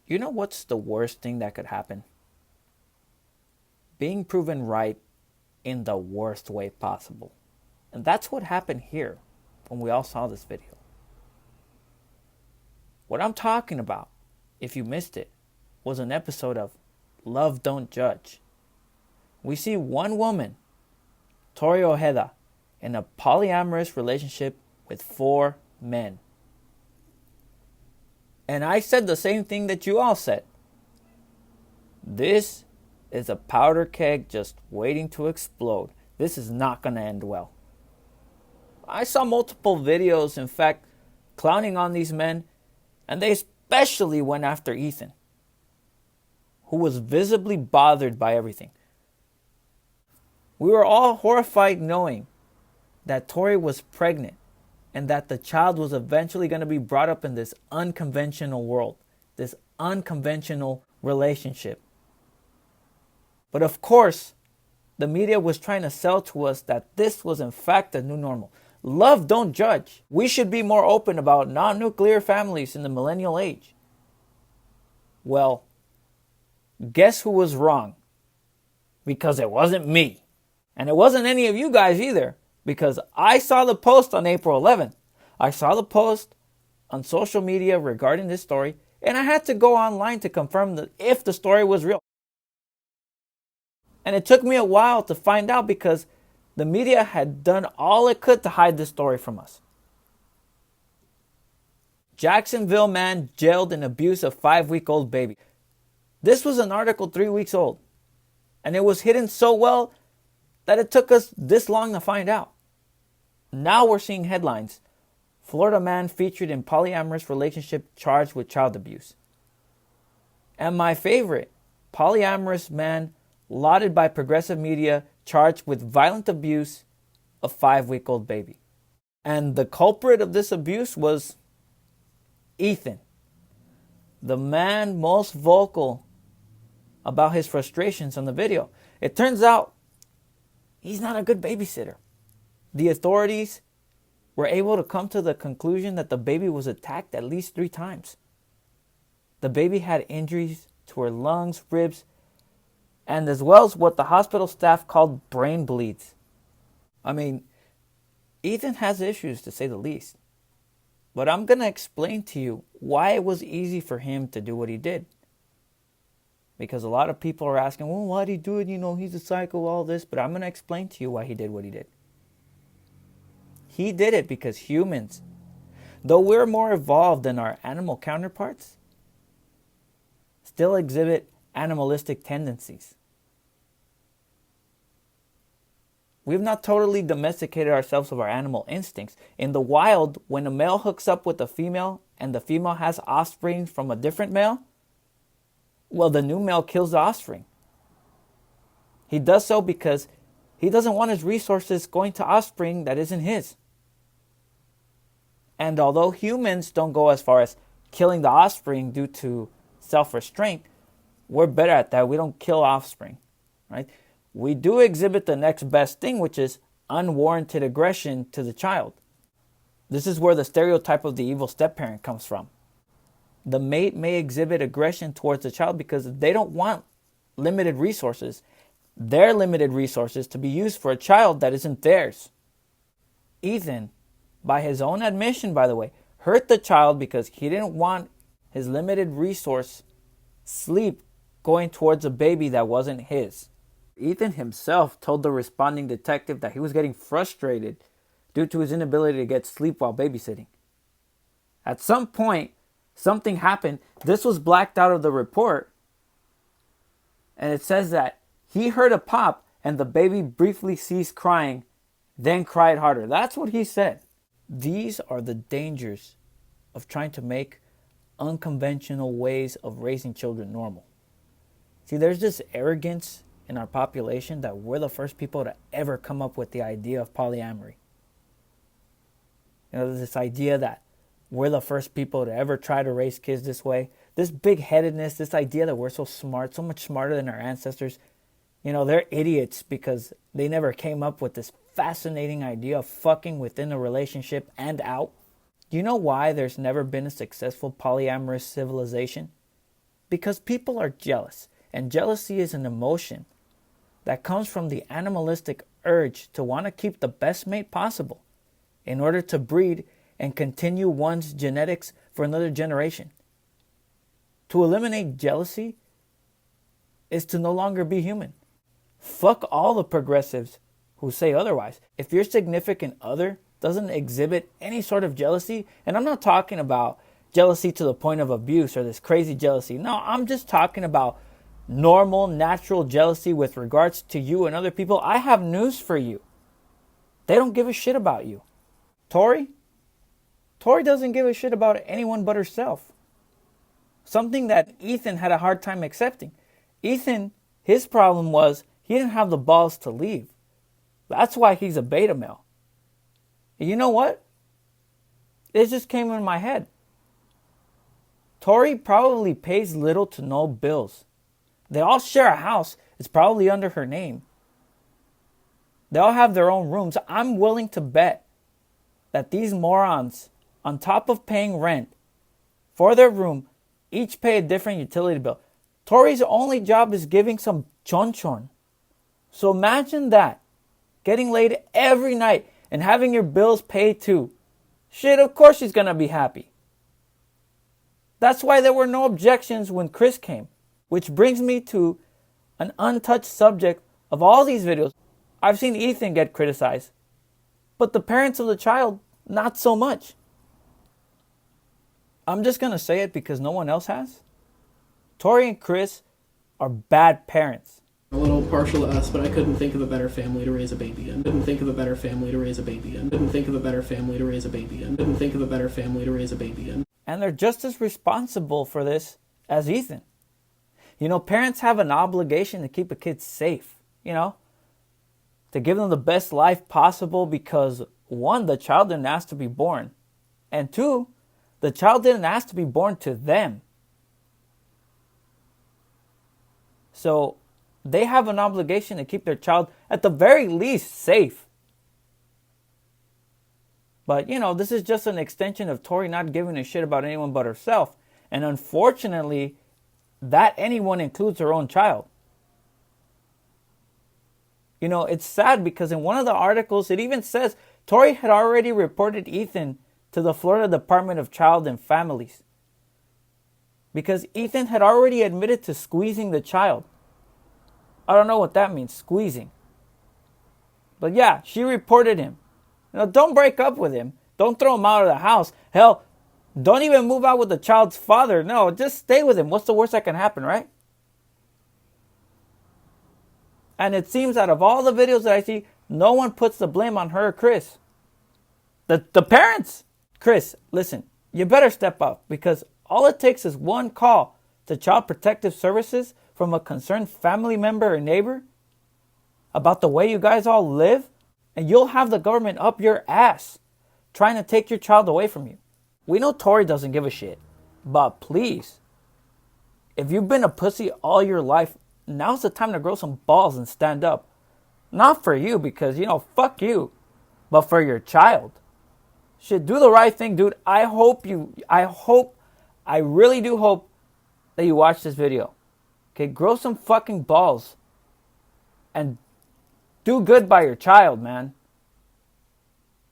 You know what's the worst thing that could happen? Being proven right in the worst way possible. And that's what happened here when we all saw this video. What I'm talking about, if you missed it, was an episode of Love Don't Judge. We see one woman, Tory Ojeda, in a polyamorous relationship with 4 men. And I said the same thing that you all said. This is a powder keg just waiting to explode. This is not going to end well. I saw multiple videos, in fact, clowning on these men, and they especially went after Ethan, who was visibly bothered by everything. We were all horrified knowing that Tory was pregnant and that the child was eventually going to be brought up in this unconventional world, this unconventional relationship. But of course, the media was trying to sell to us that this was in fact the new normal. Love don't judge. We should be more open about non-nuclear families in the millennial age. Well, guess who was wrong? Because it wasn't me. And it wasn't any of you guys either. Because I saw the post on April 11th. I saw the post on social media regarding this story. And I had to go online to confirm if the story was real. And it took me a while to find out because the media had done all it could to hide this story from us. Jacksonville man jailed in abuse of 5-week-old baby. This was an article 3 weeks old. And it was hidden so well that it took us this long to find out. Now we're seeing headlines. Florida man featured in polyamorous relationship charged with child abuse. And my favorite, polyamorous man lauded by progressive media charged with violent abuse of 5-week-old baby. And the culprit of this abuse was Ethan, the man most vocal about his frustrations on the video. It turns out he's not a good babysitter. The authorities were able to come to the conclusion that the baby was attacked at least 3 times. The baby had injuries to her lungs, ribs, and as well as what the hospital staff called brain bleeds. I mean, Ethan has issues to say the least. But I'm going to explain to you why it was easy for him to do what he did. Because a lot of people are asking, well, why did he do it? You know, he's a psycho, all this. But I'm going to explain to you why he did what he did. He did it because humans, though we're more evolved than our animal counterparts, still exhibit animalistic tendencies. We've not totally domesticated ourselves of our animal instincts. In the wild, when a male hooks up with a female and the female has offspring from a different male, well, the new male kills the offspring. He does so because he doesn't want his resources going to offspring that isn't his. And although humans don't go as far as killing the offspring due to self-restraint, we're better at that. We don't kill offspring, right? We do exhibit the next best thing, which is unwarranted aggression to the child. This is where the stereotype of the evil step-parent comes from. The mate may exhibit aggression towards the child because they don't want limited resources, their limited resources, to be used for a child that isn't theirs. Ethan, by his own admission, by the way, hurt the child because he didn't want his limited resource sleep going towards a baby that wasn't his. Ethan himself told the responding detective that he was getting frustrated due to his inability to get sleep while babysitting. At some point, something happened. This was blacked out of the report. And it says that he heard a pop and the baby briefly ceased crying, then cried harder. That's what he said. These are the dangers of trying to make unconventional ways of raising children normal. See, there's this arrogance in our population that we're the first people to ever come up with the idea of polyamory. You know, this idea that we're the first people to ever try to raise kids this way. This big-headedness, this idea that we're so smart, so much smarter than our ancestors. You know, they're idiots because they never came up with this fascinating idea of fucking within a relationship and out. Do you know why there's never been a successful polyamorous civilization? Because people are jealous, and jealousy is an emotion that comes from the animalistic urge to want to keep the best mate possible in order to breed and continue one's genetics for another generation. To eliminate jealousy is to no longer be human. Fuck all the progressives who say otherwise. If your significant other doesn't exhibit any sort of jealousy, and I'm not talking about jealousy to the point of abuse or this crazy jealousy. No, I'm just talking about normal, natural jealousy with regards to you and other people. I have news for you. They don't give a shit about you. Tory doesn't give a shit about anyone but herself. Something that Ethan had a hard time accepting. Ethan, his problem was he didn't have the balls to leave. That's why he's a beta male. And you know what? It just came in my head. Tory probably pays little to no bills. They all share a house. It's probably under her name. They all have their own rooms. I'm willing to bet that these morons, on top of paying rent for their room, each pay a different utility bill. Tory's only job is giving some chonchon. So imagine that. Getting laid every night and having your bills paid too. Shit, of course she's gonna be happy. That's why there were no objections when Chris came. Which brings me to an untouched subject of all these videos. I've seen Ethan get criticized, but the parents of the child, not so much. I'm just going to say it because no one else has. Tory and Chris are bad parents. A little partial to us, but I couldn't think of a better family to raise a baby in. Couldn't think of a better family to raise a baby in. Couldn't think of a better family to raise a baby in. Couldn't think of a better family to raise a baby in. And they're just as responsible for this as Ethan. You know, parents have an obligation to keep a kid safe, to give them the best life possible because, one, the child didn't ask to be born. And two, the child didn't ask to be born to them. So they have an obligation to keep their child, at the very least, safe. But, this is just an extension of Tory not giving a shit about anyone but herself. And unfortunately, that anyone includes her own child. It's sad because in one of the articles, it even says Tory had already reported Ethan to the Florida Department of Child and Families because Ethan had already admitted to squeezing the child. I don't know what that means, squeezing. But yeah, she reported him. Don't break up with him. Don't throw him out of the house. Hell, don't even move out with the child's father. No, just stay with him. What's the worst that can happen, right? And it seems out of all the videos that I see, no one puts the blame on her or Chris. The parents. Chris, listen, you better step up because all it takes is one call to Child Protective Services from a concerned family member or neighbor about the way you guys all live, and you'll have the government up your ass trying to take your child away from you. We know Tory doesn't give a shit, but please, if you've been a pussy all your life, now's the time to grow some balls and stand up. Not for you because, fuck you, but for your child. Shit, do the right thing, dude. I really do hope that you watch this video. Okay, grow some fucking balls and do good by your child, man.